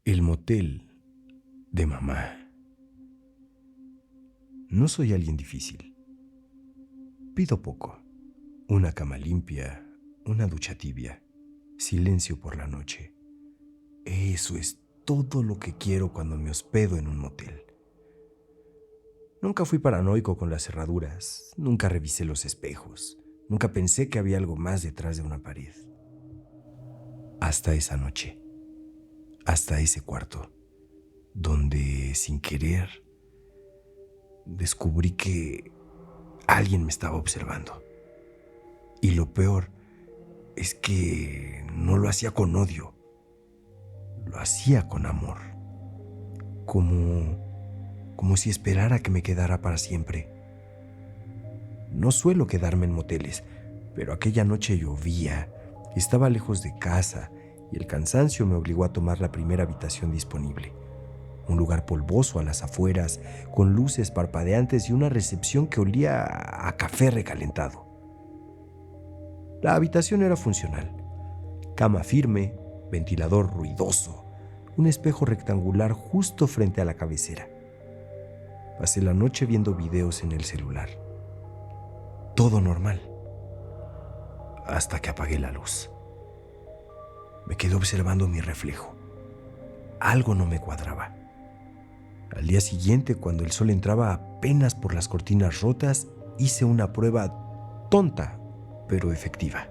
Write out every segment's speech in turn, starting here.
El motel de mamá. No soy alguien difícil. Pido poco. Una cama limpia, una ducha tibia, silencio por la noche. Eso es todo lo que quiero cuando me hospedo en un motel. Nunca fui paranoico con las cerraduras, nunca revisé los espejos, nunca pensé que había algo más detrás de una pared. Hasta esa noche, hasta ese cuarto, donde, sin querer, descubrí que alguien me estaba observando. Y lo peor es que no lo hacía con odio, lo hacía con amor, como si esperara que me quedara para siempre. No suelo quedarme en moteles, pero aquella noche llovía, estaba lejos de casa y el cansancio me obligó a tomar la primera habitación disponible. Un lugar polvoso a las afueras, con luces parpadeantes y una recepción que olía a café recalentado. La habitación era funcional. Cama firme, ventilador ruidoso, un espejo rectangular justo frente a la cabecera. Pasé la noche viendo videos en el celular. Todo normal. Hasta que apagué la luz. Me quedé observando mi reflejo. Algo no me cuadraba. Al día siguiente, cuando el sol entraba apenas por las cortinas rotas, hice una prueba tonta, pero efectiva.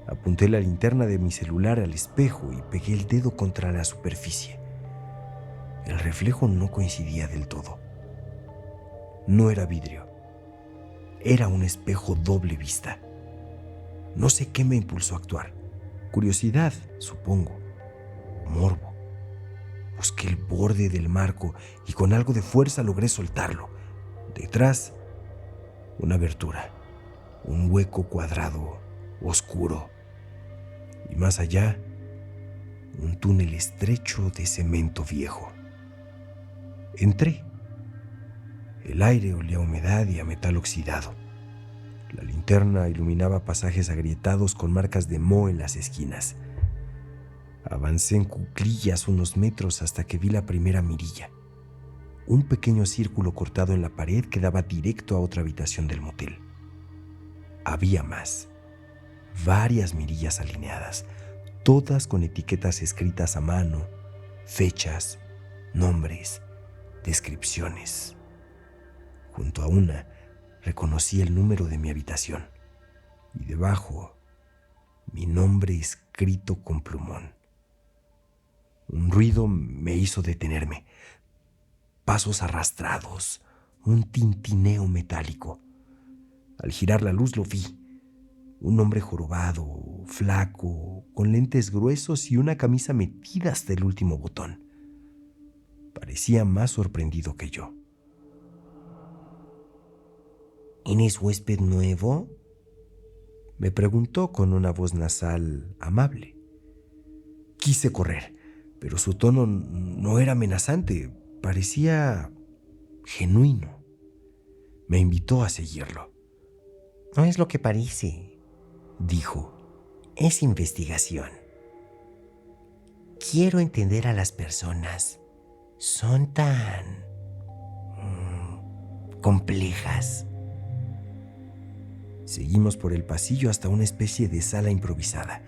Apunté la linterna de mi celular al espejo y pegué el dedo contra la superficie. El reflejo no coincidía del todo. No era vidrio. Era un espejo doble vista. No sé qué me impulsó a actuar. Curiosidad, supongo. Morbo. Busqué el borde del marco y con algo de fuerza logré soltarlo. Detrás, una abertura. Un hueco cuadrado, oscuro. Y más allá, un túnel estrecho de cemento viejo. Entré. El aire olía a humedad y a metal oxidado. La linterna iluminaba pasajes agrietados con marcas de moho en las esquinas. Avancé en cuclillas unos metros hasta que vi la primera mirilla. Un pequeño círculo cortado en la pared que daba directo a otra habitación del motel. Había más. Varias mirillas alineadas, todas con etiquetas escritas a mano, fechas, nombres, descripciones. Junto a una, reconocí el número de mi habitación y debajo, mi nombre escrito con plumón. Un ruido me hizo detenerme. Pasos arrastrados, un tintineo metálico. Al girar la luz lo vi. Un hombre jorobado, flaco, con lentes gruesos y una camisa metida hasta el último botón. Parecía más sorprendido que yo. ¿Eres huésped nuevo?, me preguntó con una voz nasal amable. Quise correr, pero su tono no era amenazante, parecía genuino. Me invitó a seguirlo. No es lo que parece, dijo. es investigación. Quiero entender a las personas. Son tan complejas. Seguimos por el pasillo hasta una especie de sala improvisada.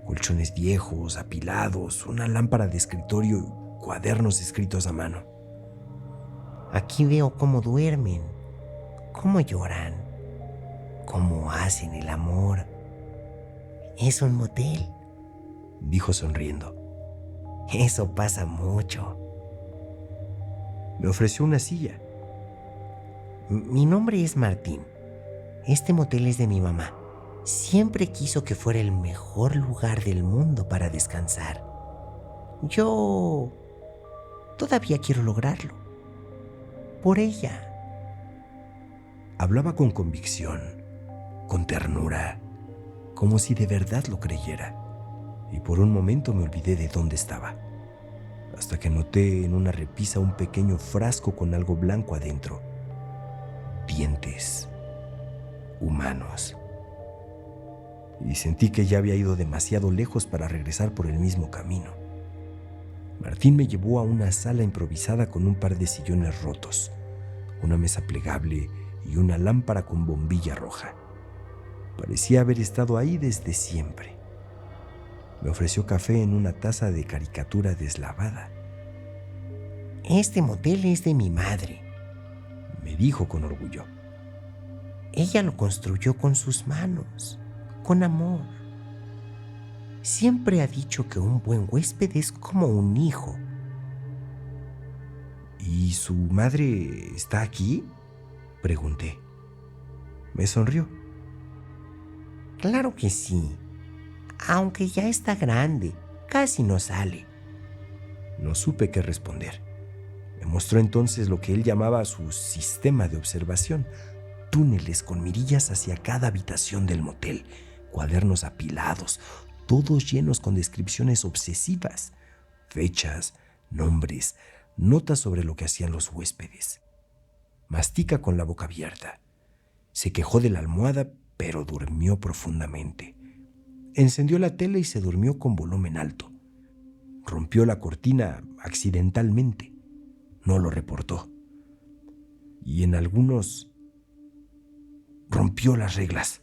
Colchones viejos, apilados, una lámpara de escritorio y cuadernos escritos a mano. Aquí veo cómo duermen, cómo lloran, cómo hacen el amor. Es un motel, dijo sonriendo. Eso pasa mucho. Me ofreció una silla. Mi nombre es Martín. Este motel es de mi mamá. Siempre quiso que fuera el mejor lugar del mundo para descansar. Yo todavía quiero lograrlo. Por ella. Hablaba con convicción, con ternura, como si de verdad lo creyera. Y por un momento me olvidé de dónde estaba, hasta que noté en una repisa un pequeño frasco con algo blanco adentro. Dientes humanos. Y sentí que ya había ido demasiado lejos para regresar por el mismo camino. Martín me llevó a una sala improvisada con un par de sillones rotos, una mesa plegable y una lámpara con bombilla roja. Parecía haber estado ahí desde siempre. Me ofreció café en una taza de caricatura deslavada. Este motel es de mi madre, Me dijo con orgullo. Ella lo construyó con sus manos, con amor. Siempre ha dicho que un buen huésped es como un hijo. ¿Y su madre está aquí?, pregunté. Me sonrió. Claro que sí, aunque ya está grande, casi no sale. No supe qué responder. Me mostró entonces lo que él llamaba su sistema de observación: túneles con mirillas hacia cada habitación del motel, cuadernos apilados, todos llenos con descripciones obsesivas, fechas, nombres, notas sobre lo que hacían los huéspedes. Mastica con la boca abierta. Se quejó de la almohada, pero durmió profundamente. Encendió la tele y se durmió con volumen alto. Rompió la cortina accidentalmente. No lo reportó. Y en algunos rompió las reglas.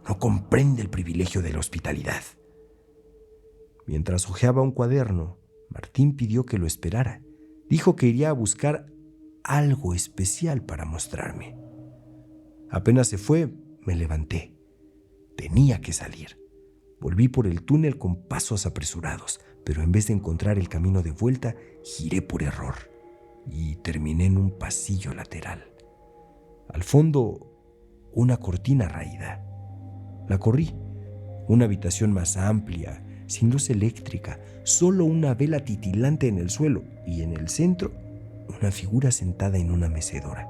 No comprende el privilegio de la hospitalidad. Mientras hojeaba un cuaderno, Martín pidió que lo esperara. Dijo que iría a buscar algo especial para mostrarme. Apenas se fue, me levanté. Tenía que salir. Volví por el túnel con pasos apresurados, pero en vez de encontrar el camino de vuelta, giré por error y terminé en un pasillo lateral. Al fondo, una cortina raída. La corrí. Una habitación más amplia, sin luz eléctrica, solo una vela titilante en el suelo y en el centro, una figura sentada en una mecedora.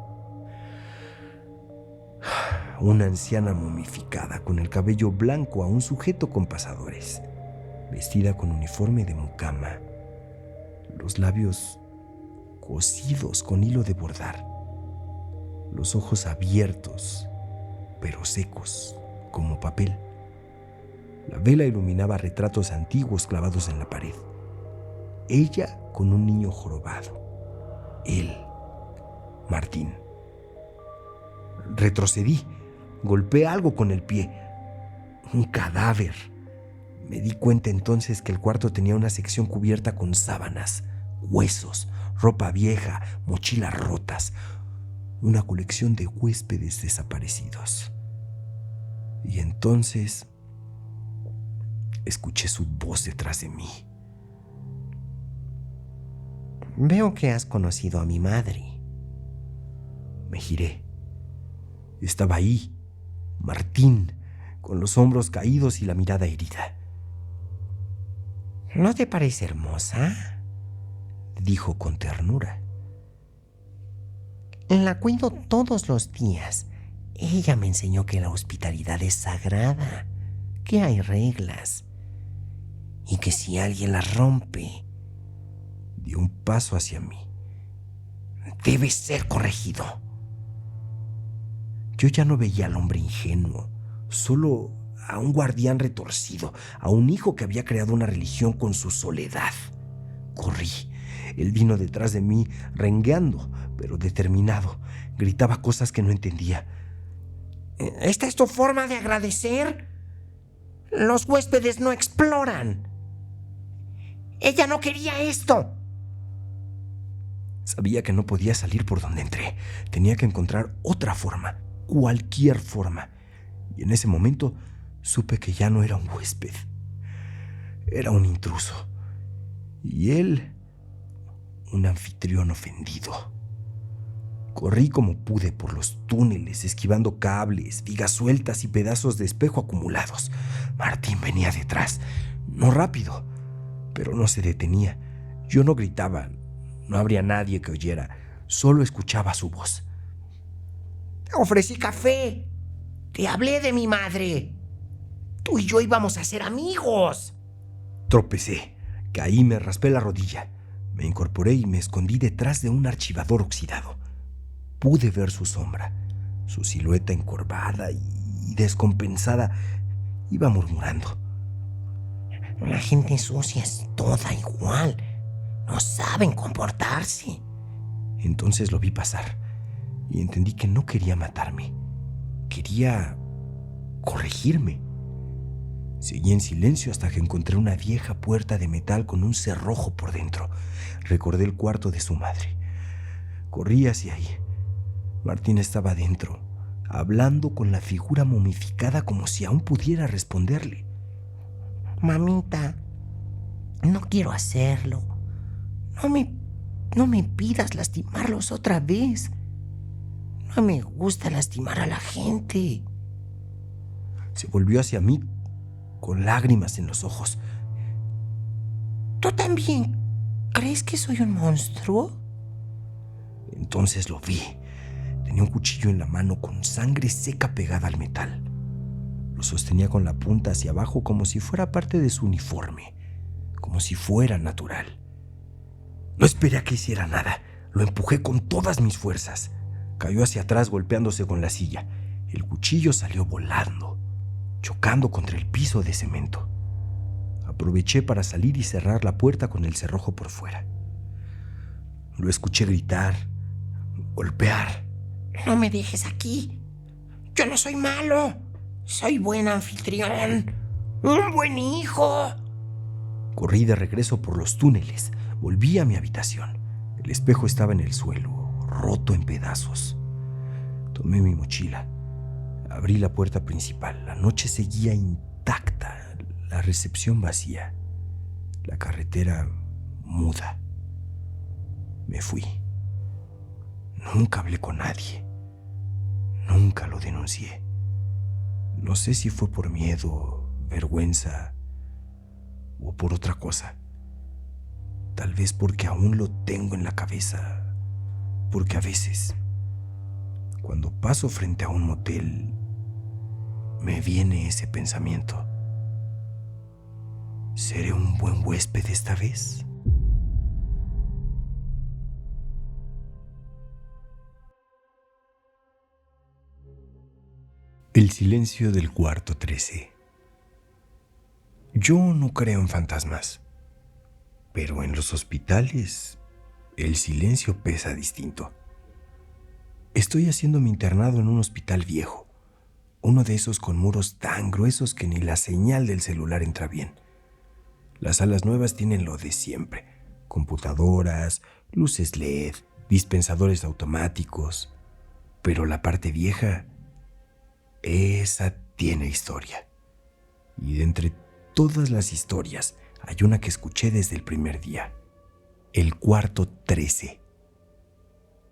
Una anciana momificada con el cabello blanco, aún sujeto con pasadores, vestida con uniforme de mucama, los labios cosidos con hilo de bordar, los ojos abiertos, pero secos como papel. La vela iluminaba retratos antiguos clavados en la pared. Ella con un niño jorobado. Él, Martín. Retrocedí. Golpeé algo con el pie. Un cadáver. Me di cuenta entonces que el cuarto tenía una sección cubierta con sábanas, huesos, ropa vieja, mochilas rotas. Una colección de huéspedes desaparecidos. Y entonces escuché su voz detrás de mí. Veo que has conocido a mi madre. Me giré. Estaba ahí, Martín, con los hombros caídos y la mirada herida. ¿No te parece hermosa?, dijo con ternura. La cuido todos los días. Ella me enseñó que la hospitalidad es sagrada, que hay reglas y que si alguien las rompe, dio un paso hacia mí. Debe ser corregido. Yo ya no veía al hombre ingenuo, solo a un guardián retorcido, a un hijo que había creado una religión con su soledad. Corrí. Él vino detrás de mí, rengueando, pero determinado. Gritaba cosas que no entendía. ¿Esta es tu forma de agradecer? Los huéspedes no exploran. Ella no quería esto. Sabía que no podía salir por donde entré. Tenía que encontrar otra forma, cualquier forma. Y en ese momento supe que ya no era un huésped. Era un intruso. Y él, un anfitrión ofendido. Corrí como pude por los túneles, esquivando cables, vigas sueltas y pedazos de espejo acumulados. Martín venía detrás, no rápido, pero no se detenía. Yo no gritaba, no habría nadie que oyera, solo escuchaba su voz. Te ofrecí café, te hablé de mi madre. Tú y yo íbamos a ser amigos. Tropecé, caí y me raspé la rodilla. Me incorporé y me escondí detrás de un archivador oxidado. Pude ver su sombra, su silueta encorvada y descompensada. Iba murmurando. La gente sucia es toda igual. no saben comportarse. Entonces lo vi pasar y entendí que no quería matarme. Quería corregirme. Seguí en silencio hasta que encontré una vieja puerta de metal con un cerrojo por dentro. Recordé el cuarto de su madre. Corrí hacia ahí. Martín estaba dentro, hablando con la figura momificada como si aún pudiera responderle. Mamita, no quiero hacerlo. No me pidas lastimarlos otra vez. No me gusta lastimar a la gente. Se volvió hacia mí con lágrimas en los ojos. ¿Tú también crees que soy un monstruo? Entonces lo vi. Tenía un cuchillo en la mano con sangre seca pegada al metal. Lo sostenía con la punta hacia abajo como si fuera parte de su uniforme, como si fuera natural. No esperé a que hiciera nada. Lo empujé con todas mis fuerzas. Cayó hacia atrás golpeándose con la silla. El cuchillo salió volando, chocando contra el piso de cemento. Aproveché para salir y cerrar la puerta con el cerrojo por fuera. Lo escuché gritar, golpear. No me dejes aquí. Yo no soy malo. Soy buen anfitrión. Un buen hijo. Corrí de regreso por los túneles. Volví a mi habitación. El espejo estaba en el suelo, roto en pedazos. Tomé mi mochila. Abrí la puerta principal. La noche seguía intacta. La recepción vacía. La carretera muda. Me fui. Nunca hablé con nadie. Nunca lo denuncié. No sé si fue por miedo, vergüenza o por otra cosa. Tal vez porque aún lo tengo en la cabeza. Porque a veces, cuando paso frente a un motel, me viene ese pensamiento. ¿Seré un buen huésped esta vez? El silencio del cuarto 13. Yo no creo en fantasmas, pero en los hospitales el silencio pesa distinto. Estoy haciendo mi internado en un hospital viejo, uno de esos con muros tan gruesos que ni la señal del celular entra bien. Las salas nuevas tienen lo de siempre: computadoras, luces LED, dispensadores automáticos, pero la parte vieja, esa tiene historia. Y de entre todas las historias, hay una que escuché desde el primer día. El cuarto 13.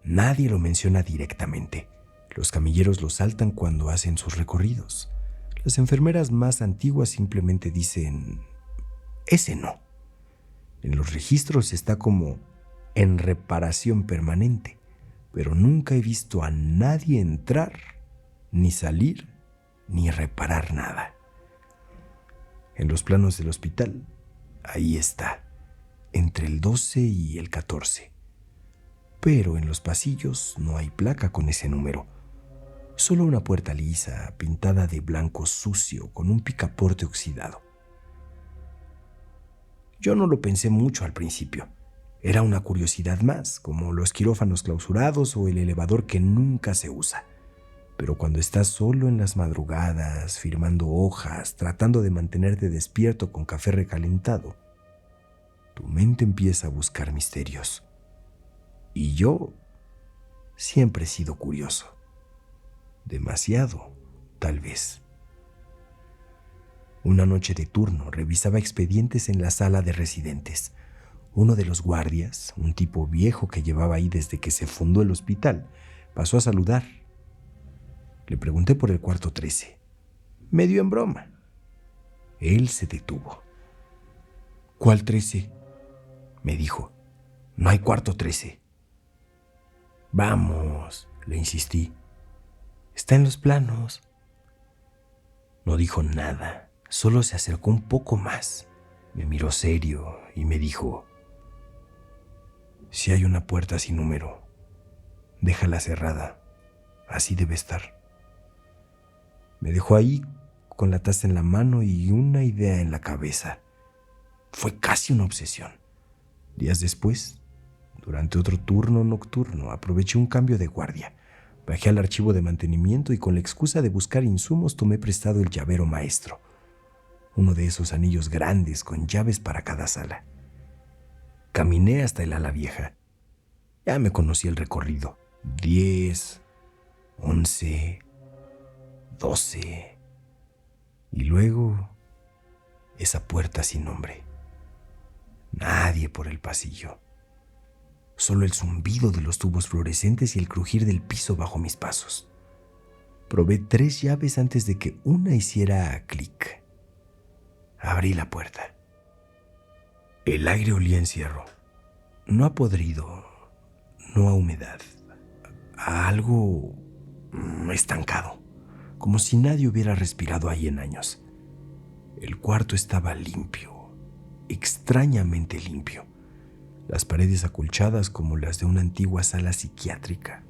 Nadie lo menciona directamente. Los camilleros lo saltan cuando hacen sus recorridos. Las enfermeras más antiguas simplemente dicen: ese no. En los registros está como en reparación permanente, pero nunca he visto a nadie entrar, ni salir, ni reparar nada. En los planos del hospital, ahí está, entre el 12 y el 14. Pero en los pasillos no hay placa con ese número. Solo una puerta lisa, pintada de blanco sucio, con un picaporte oxidado. Yo no lo pensé mucho al principio. Era una curiosidad más, como los quirófanos clausurados o el elevador que nunca se usa. Pero cuando estás solo en las madrugadas, firmando hojas, tratando de mantenerte despierto con café recalentado, tu mente empieza a buscar misterios. Y yo siempre he sido curioso. Demasiado, tal vez. Una noche de turno revisaba expedientes en la sala de residentes. Uno de los guardias, un tipo viejo que llevaba ahí desde que se fundó el hospital, pasó a saludar. Le pregunté por el cuarto 13. Medio en broma. Él se detuvo. ¿Cuál 13? Me dijo. No hay cuarto 13. Vamos, le insistí. Está en los planos. No dijo nada, solo se acercó un poco más. Me miró serio y me dijo: si hay una puerta sin número, déjala cerrada. Así debe estar. Me dejó ahí con la taza en la mano y una idea en la cabeza. Fue casi una obsesión. Días después, durante otro turno nocturno, aproveché un cambio de guardia. Bajé al archivo de mantenimiento y con la excusa de buscar insumos tomé prestado el llavero maestro, uno de esos anillos grandes con llaves para cada sala. Caminé hasta el ala vieja. Ya me conocí el recorrido. 10, 11, 12. Y luego esa puerta sin nombre. Nadie por el pasillo. Solo el zumbido de los tubos fluorescentes y el crujir del piso bajo mis pasos. Probé 3 llaves antes de que una hiciera clic. Abrí la puerta. El aire olía a encierro. No a podrido, no a humedad. A algo estancado, como si nadie hubiera respirado ahí en años. El cuarto estaba limpio, extrañamente limpio. Las paredes acolchadas como las de una antigua sala psiquiátrica.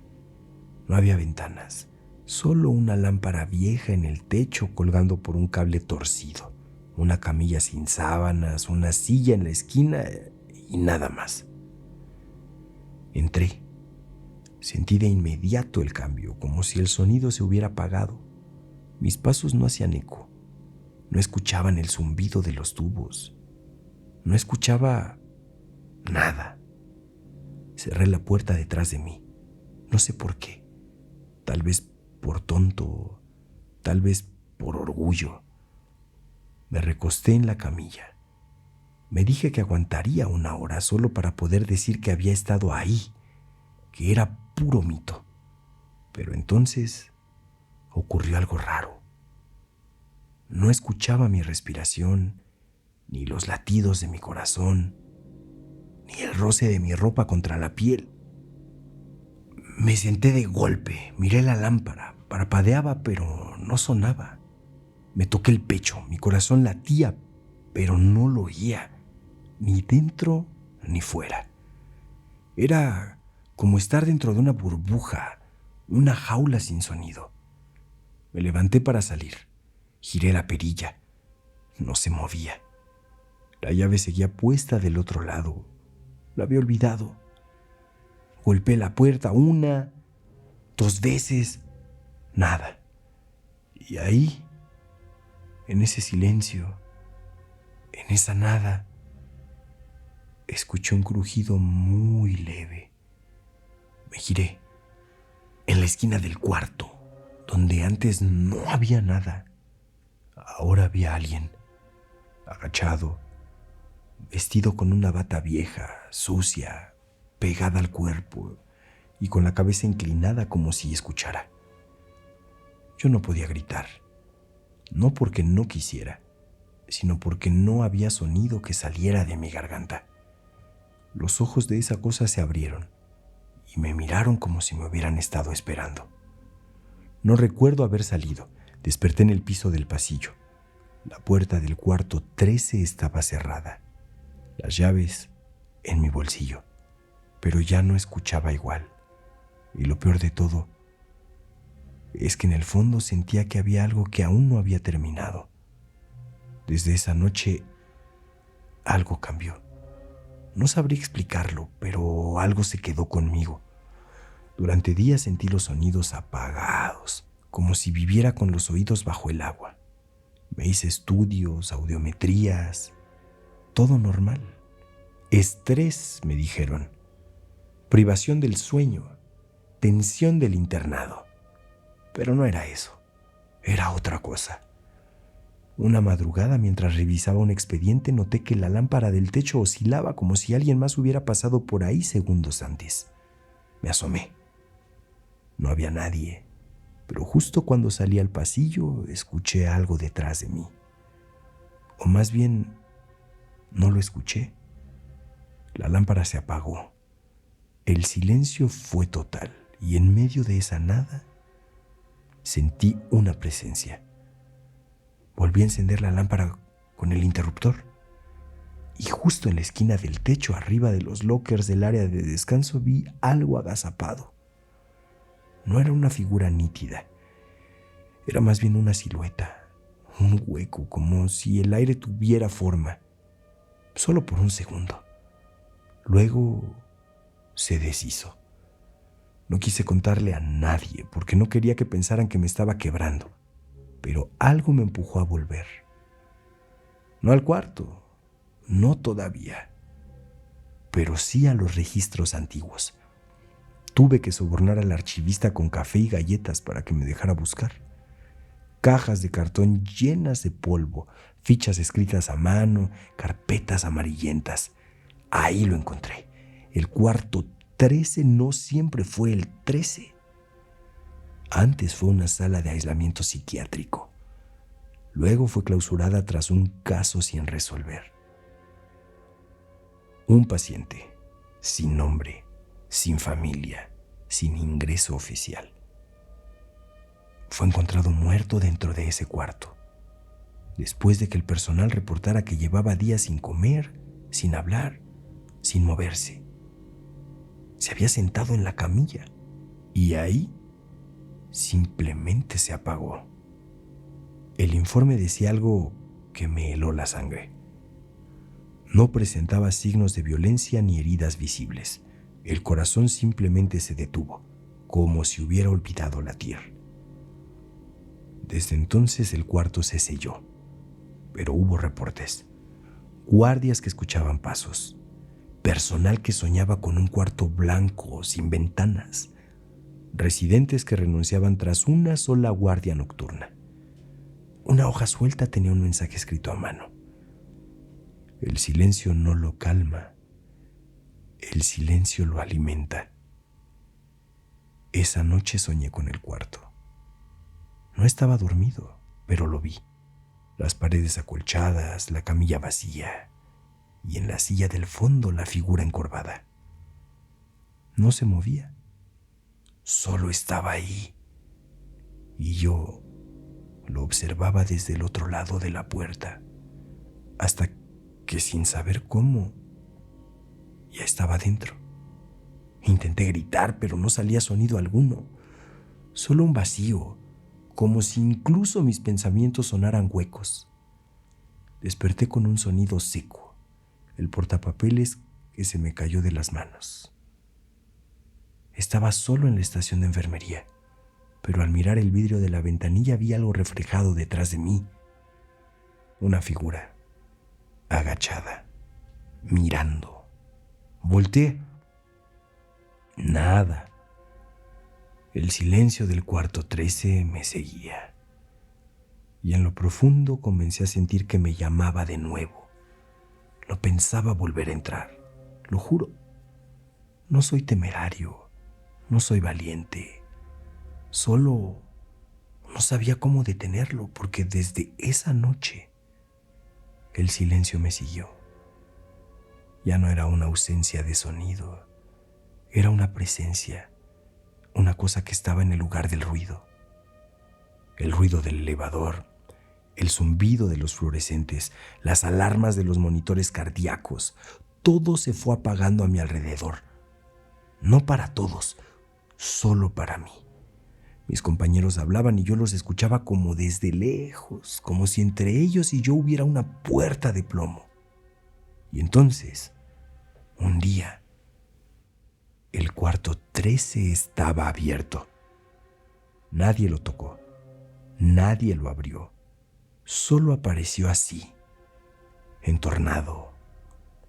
No había ventanas, solo una lámpara vieja en el techo colgando por un cable torcido, una camilla sin sábanas, una silla en la esquina y nada más. Entré. Sentí de inmediato el cambio, como si el sonido se hubiera apagado. Mis pasos no hacían eco. No escuchaban el zumbido de los tubos. No escuchaba nada. Cerré la puerta detrás de mí. No sé por qué. Tal vez por tonto, tal vez por orgullo. Me recosté en la camilla. Me dije que aguantaría 1 hora solo para poder decir que había estado ahí, que era puro mito. Pero entonces ocurrió algo raro. No escuchaba mi respiración, ni los latidos de mi corazón, ni el roce de mi ropa contra la piel. Me senté de golpe, miré la lámpara, parpadeaba pero no sonaba. Me toqué el pecho, mi corazón latía, pero no lo oía, ni dentro ni fuera. Era como estar dentro de una burbuja, una jaula sin sonido. Me levanté para salir, giré la perilla, no se movía. La llave seguía puesta del otro lado, la había olvidado. Golpeé la puerta 1, 2 veces, nada. Y ahí, en ese silencio, en esa nada, escuché un crujido muy leve. Me giré. En la esquina del cuarto, donde antes no había nada, ahora había alguien, agachado, vestido con una bata vieja, sucia, pegada al cuerpo y con la cabeza inclinada como si escuchara. Yo no podía gritar, no porque no quisiera, sino porque no había sonido que saliera de mi garganta. Los ojos de esa cosa se abrieron y me miraron como si me hubieran estado esperando. No recuerdo haber salido. Desperté en el piso del pasillo. La puerta del cuarto 13 estaba cerrada. Las llaves en mi bolsillo. Pero ya no escuchaba igual. Y lo peor de todo es que en el fondo sentía que había algo que aún no había terminado. Desde esa noche, algo cambió. No sabría explicarlo, pero algo se quedó conmigo. Durante días sentí los sonidos apagados, como si viviera con los oídos bajo el agua. Me hice estudios, audiometrías, todo normal. Estrés, me dijeron. Privación del sueño, tensión del internado. Pero no era eso, era otra cosa. Una madrugada, mientras revisaba un expediente, noté que la lámpara del techo oscilaba como si alguien más hubiera pasado por ahí segundos antes. Me asomé. No había nadie, pero justo cuando salí al pasillo, escuché algo detrás de mí. O más bien, no lo escuché. La lámpara se apagó. El silencio fue total y en medio de esa nada sentí una presencia. Volví a encender la lámpara con el interruptor y justo en la esquina del techo, arriba de los lockers del área de descanso, vi algo agazapado. No era una figura nítida, era más bien una silueta, un hueco, como si el aire tuviera forma, solo por un segundo. Luego se deshizo. No quise contarle a nadie porque no quería que pensaran que me estaba quebrando, pero algo me empujó a volver. No al cuarto, no todavía, pero sí a los registros antiguos. Tuve que sobornar al archivista con café y galletas para que me dejara buscar. Cajas de cartón llenas de polvo, fichas escritas a mano, carpetas amarillentas. Ahí lo encontré. El cuarto 13 no siempre fue el 13. Antes fue una sala de aislamiento psiquiátrico. Luego fue clausurada tras un caso sin resolver. Un paciente, sin nombre, sin familia, sin ingreso oficial. Fue encontrado muerto dentro de ese cuarto, después de que el personal reportara que llevaba días sin comer, sin hablar, sin moverse. Se había sentado en la camilla y ahí simplemente se apagó. El informe decía algo que me heló la sangre. No presentaba signos de violencia ni heridas visibles. El corazón simplemente se detuvo, como si hubiera olvidado latir. Desde entonces el cuarto se selló, pero hubo reportes. Guardias que escuchaban pasos. Personal que soñaba con un cuarto blanco, sin ventanas. Residentes que renunciaban tras una sola guardia nocturna. Una hoja suelta tenía un mensaje escrito a mano. El silencio no lo calma. El silencio lo alimenta. Esa noche soñé con el cuarto. No estaba dormido, pero lo vi. Las paredes acolchadas, la camilla vacía y en la silla del fondo la figura encorvada. No se movía. Solo estaba ahí. Y yo lo observaba desde el otro lado de la puerta, hasta que sin saber cómo, ya estaba dentro. Intenté gritar, pero no salía sonido alguno. Solo un vacío, como si incluso mis pensamientos sonaran huecos. Desperté con un sonido seco, el portapapeles que se me cayó de las manos. Estaba solo en la estación de enfermería, pero al mirar el vidrio de la ventanilla vi algo reflejado detrás de mí. Una figura, agachada, mirando. Volteé. Nada. El silencio del cuarto 13 me seguía. Y en lo profundo comencé a sentir que me llamaba de nuevo. No pensaba volver a entrar, lo juro. No soy temerario, no soy valiente. Solo no sabía cómo detenerlo porque desde esa noche el silencio me siguió. Ya no era una ausencia de sonido, era una presencia, una cosa que estaba en el lugar del ruido. El ruido del elevador, el zumbido de los fluorescentes, las alarmas de los monitores cardíacos, todo se fue apagando a mi alrededor. No para todos, solo para mí. Mis compañeros hablaban y yo los escuchaba como desde lejos, como si entre ellos y yo hubiera una puerta de plomo. Y entonces, un día, el cuarto 13 estaba abierto. Nadie lo tocó, nadie lo abrió. Solo apareció así, entornado,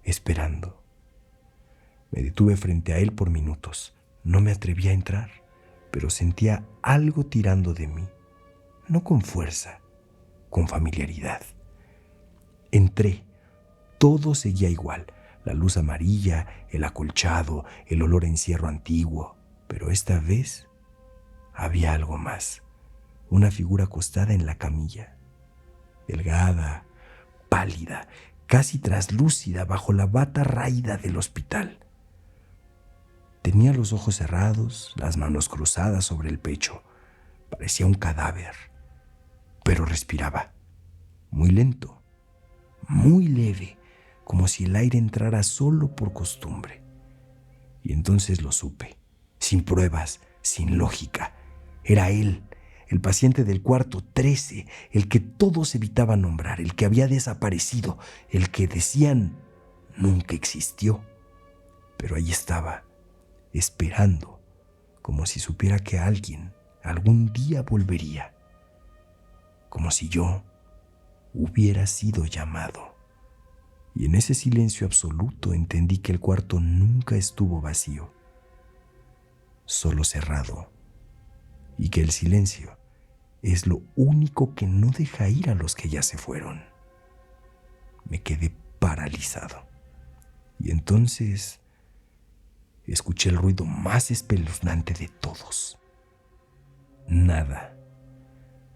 esperando. Me detuve frente a él por minutos. No me atreví a entrar, pero sentía algo tirando de mí. No con fuerza, con familiaridad. Entré. Todo seguía igual. La luz amarilla, el acolchado, el olor a encierro antiguo. Pero esta vez había algo más. Una figura acostada en la camilla. Delgada, pálida, casi traslúcida bajo la bata raída del hospital. Tenía los ojos cerrados, las manos cruzadas sobre el pecho. Parecía un cadáver, pero respiraba. Muy lento, muy leve, como si el aire entrara solo por costumbre. Y entonces lo supe, sin pruebas, sin lógica. Era él, el paciente del cuarto 13, el que todos evitaban nombrar, el que había desaparecido, el que decían nunca existió. pero ahí estaba, esperando, como si supiera que alguien algún día volvería, como si yo hubiera sido llamado. Y en ese silencio absoluto entendí que el cuarto nunca estuvo vacío, solo cerrado, y que el silencio es lo único que no deja ir a los que ya se fueron. Me quedé paralizado, y entonces escuché el ruido más espeluznante de todos. Nada.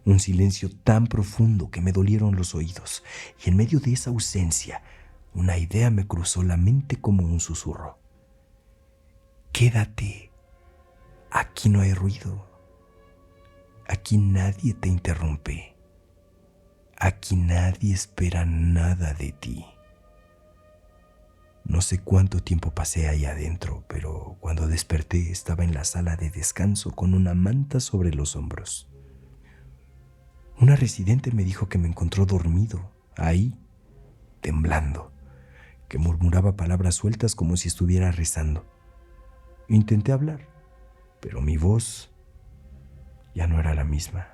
Un silencio tan profundo que me dolieron los oídos, y en medio de esa ausencia, una idea me cruzó la mente como un susurro. Quédate. Aquí no hay ruido. Aquí nadie te interrumpe. Aquí nadie espera nada de ti. No sé cuánto tiempo pasé ahí adentro, pero cuando desperté estaba en la sala de descanso con una manta sobre los hombros. Una residente me dijo que me encontró dormido, ahí, temblando, que murmuraba palabras sueltas como si estuviera rezando. Intenté hablar, pero mi voz ya no era la misma.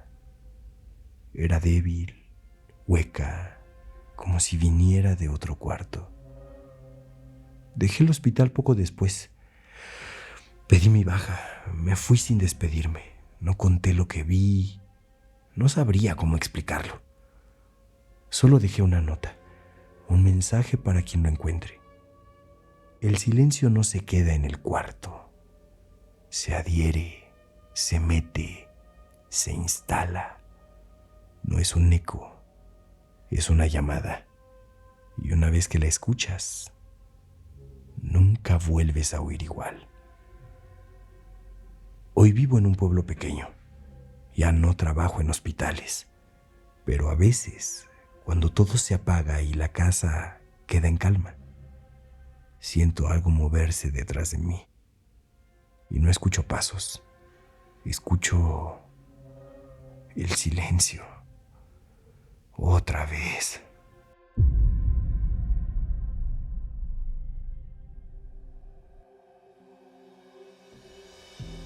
Era débil, hueca, como si viniera de otro cuarto. Dejé el hospital poco después. Pedí mi baja, me fui sin despedirme. No conté lo que vi, no sabría cómo explicarlo. Solo dejé una nota, un mensaje para quien lo encuentre. El silencio no se queda en el cuarto. Se adhiere, se mete, se instala. No es un eco, es una llamada. Y una vez que la escuchas, nunca vuelves a oír igual. Hoy vivo en un pueblo pequeño. Ya no trabajo en hospitales. Pero a veces, cuando todo se apaga y la casa queda en calma, siento algo moverse detrás de mí. Y no escucho pasos. Escucho el silencio. Otra vez.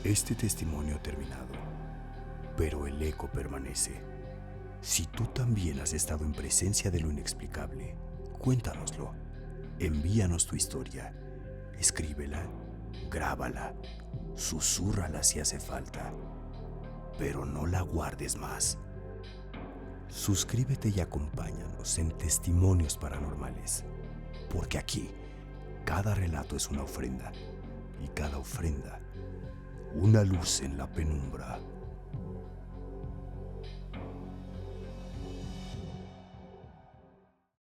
Este testimonio ha terminado, pero el eco permanece. Si tú también has estado en presencia de lo inexplicable, cuéntanoslo. Envíanos tu historia. Escríbela, grábala, susúrrala si hace falta, pero no la guardes más. Suscríbete y acompáñanos en Testimonios Paranormales, porque aquí cada relato es una ofrenda y cada ofrenda una luz en la penumbra.